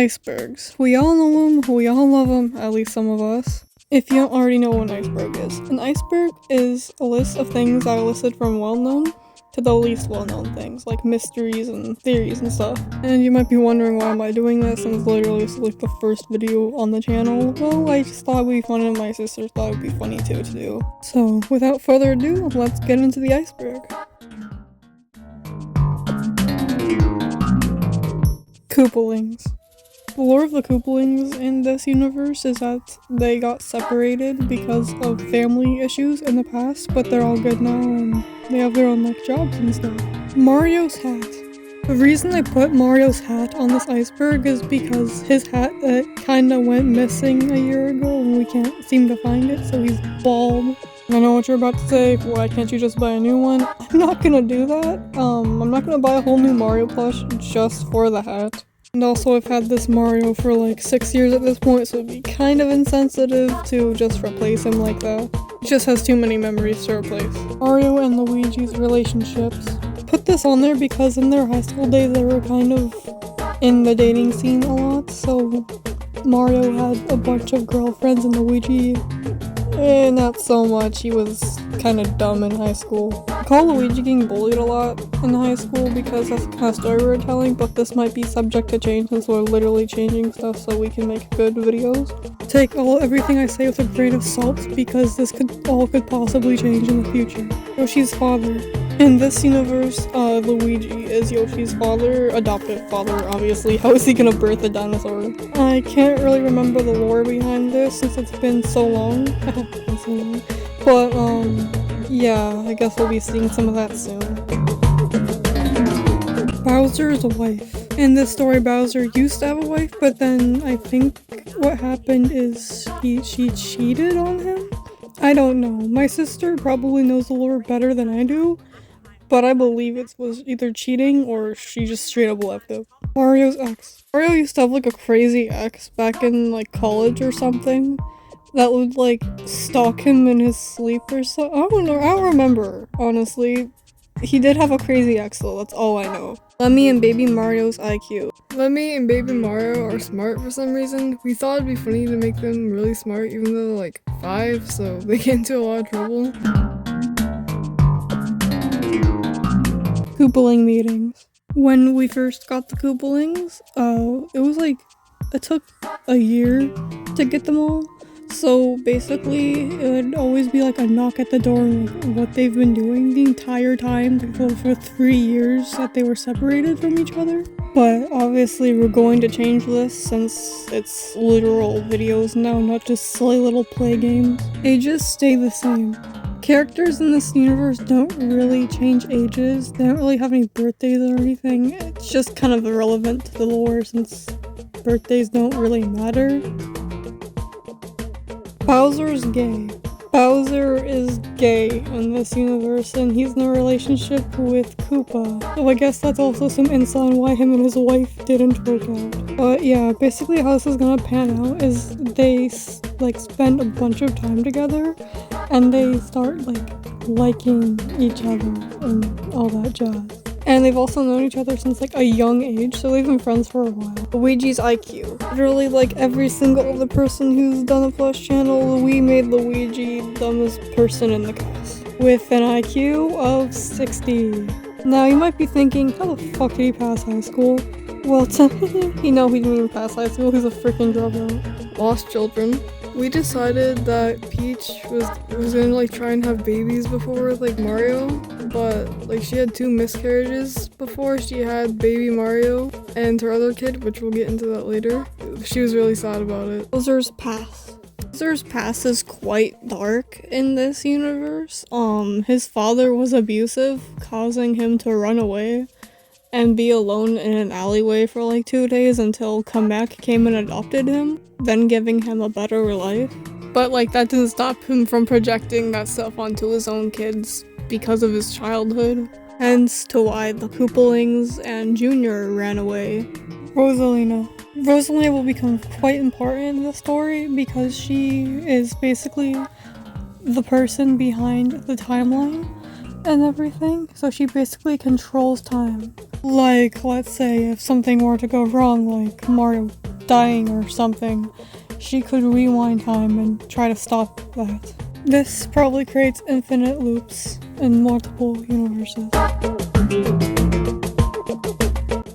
Icebergs. We all know them, we all love them, at least some of us. If you don't already know what an iceberg is. An iceberg is a list of things that are listed from well-known to the least well-known things, like mysteries and theories and stuff. And you might be wondering why am I doing this, and it's literally like the first video on the channel. Well, I just thought it would be fun and my sister thought it would be funny too to do. So, without further ado, let's get into the iceberg. Koopalings. The lore of the Koopalings in this universe is that they got separated because of family issues in the past, but they're all good now and they have their own jobs and stuff. Mario's hat. The reason I put Mario's hat on this iceberg is because his hat kinda went missing a year ago and we can't seem to find it, so he's bald. I know what you're about to say, why can't you just buy a new one? I'm not gonna do that. I'm not gonna buy a whole new Mario plush just for the hat. And also I've had this Mario for like 6 years at this point, so it'd be kind of insensitive to just replace him like that. It just has too many memories to replace. Mario and Luigi's relationships. Put this on there because in their high school days they were kind of in the dating scene a lot, so Mario had a bunch of girlfriends and Luigi, not so much. He was kind of dumb in high school. I call Luigi getting bullied a lot in high school because that's the kind of story we're telling, but this might be subject to change since we're literally changing stuff so we can make good videos. Take everything I say with a grain of salt because this could possibly change in the future. Yoshi's father. In this universe, Luigi is Yoshi's father, adoptive father, obviously. How is he gonna birth a dinosaur? I can't really remember the lore behind this since it's been so long. But, yeah, I guess we'll be seeing some of that soon. Bowser's wife. In this story, Bowser used to have a wife, but then I think what happened is she cheated on him? I don't know. My sister probably knows the lore better than I do, but I believe it was either cheating or she just straight up left it. Mario's ex. Mario used to have like a crazy ex back in like college or something that would like stalk him in his sleep or so. I don't know. I don't remember, honestly. He did have a crazy ex though, that's all I know. Lemmy and Baby Mario's IQ. Lemmy and Baby Mario are smart for some reason. We thought it'd be funny to make them really smart even though they're like 5, so they get into a lot of trouble. Koopaling meetings. When we first got the Koopalings, it was like, it took a year to get them all. So basically, it would always be like a knock at the door and like what they've been doing the entire time for 3 years that they were separated from each other. But obviously we're going to change this since it's literal videos now, not just silly little play games. Ages stay the same. Characters in this universe don't really change ages. They don't really have any birthdays or anything. It's just kind of irrelevant to the lore since birthdays don't really matter. Bowser's gay. Bowser is gay in this universe and he's in a relationship with Koopa. So I guess that's also some insight on why him and his wife didn't work out. But yeah, basically how this is gonna pan out is they like spend a bunch of time together and they start liking each other and all that jazz. And they've also known each other since like a young age, so they've been friends for a while. Luigi's IQ. Literally like every single other person who's done a plush channel, we made Luigi the dumbest person in the cast. With an IQ of 60. Now you might be thinking, how the fuck did he pass high school? Well, he didn't even pass high school, he's a freaking dropout. Lost children. We decided that Peach was gonna like try and have babies before like Mario, but like she had 2 miscarriages before she had baby Mario and her other kid, which we'll get into that later. She was really sad about it. Bowser's past. Bowser's past is quite dark in this universe. His father was abusive, causing him to run away and be alone in an alleyway for like 2 days until Kamek came and adopted him, then giving him a better life. But like that didn't stop him from projecting that stuff onto his own kids because of his childhood. Hence to why the Koopalings and Junior ran away. Rosalina. Rosalina will become quite important in the story because she is basically the person behind the timeline and everything. So she basically controls time. Like, let's say if something were to go wrong, like Mario dying or something, she could rewind time and try to stop that. This probably creates infinite loops in multiple universes.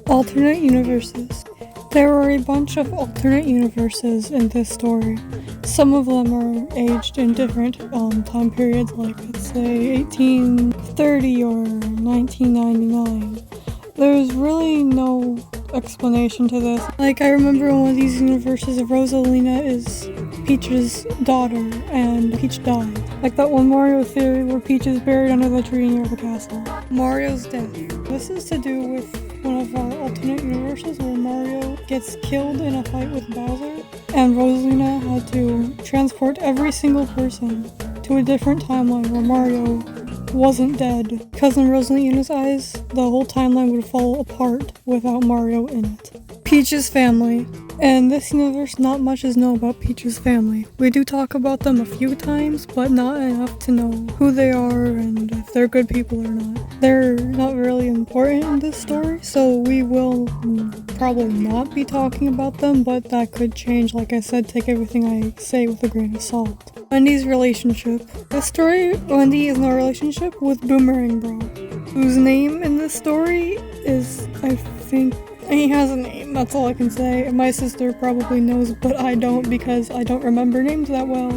Alternate universes. There are a bunch of alternate universes in this story. Some of them are aged in different time periods, like let's say 1830 or 1999. There's really no explanation to this. Like, I remember in one of these universes, Rosalina is Peach's daughter, and Peach died. Like that one Mario theory where Peach is buried under the tree near the castle. Mario's death. This is to do with one of our alternate universes where Mario gets killed in a fight with Bowser, and Rosalina had to transport every single person to a different timeline where Mario wasn't dead, because in Rosalina's eyes, the whole timeline would fall apart without Mario in it. Peach's family. In this universe, not much is known about Peach's family. We do talk about them a few times, but not enough to know who they are and if they're good people or not. They're not really important in this story, so we will probably not be talking about them, but that could change. Like I said, take everything I say with a grain of salt. Wendy's relationship. This story, Wendy is in a relationship with Boomerang Bro, whose name in this story is, I think, he has a name, that's all I can say. My sister probably knows, but I don't because I don't remember names that well.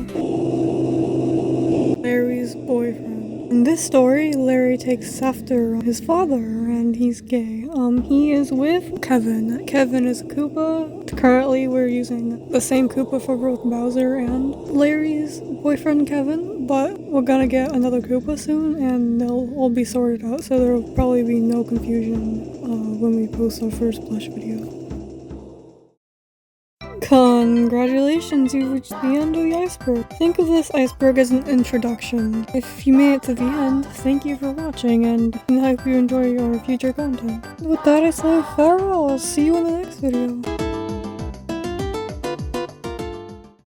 Larry's boyfriend. In this story, Larry takes after his father, and he's gay. He is with Kevin. Kevin is a Koopa. Currently, we're using the same Koopa for both Bowser and Larry's boyfriend, Kevin, but we're gonna get another Koopa soon, and they'll all be sorted out, so there'll probably be no confusion when we post our first blush video. Congratulations, you've reached the end of the iceberg. Think of this iceberg as an introduction. If you made it to the end, thank you for watching, and I hope you enjoy your future content. With that, I say farewell. I'll see you in the next video.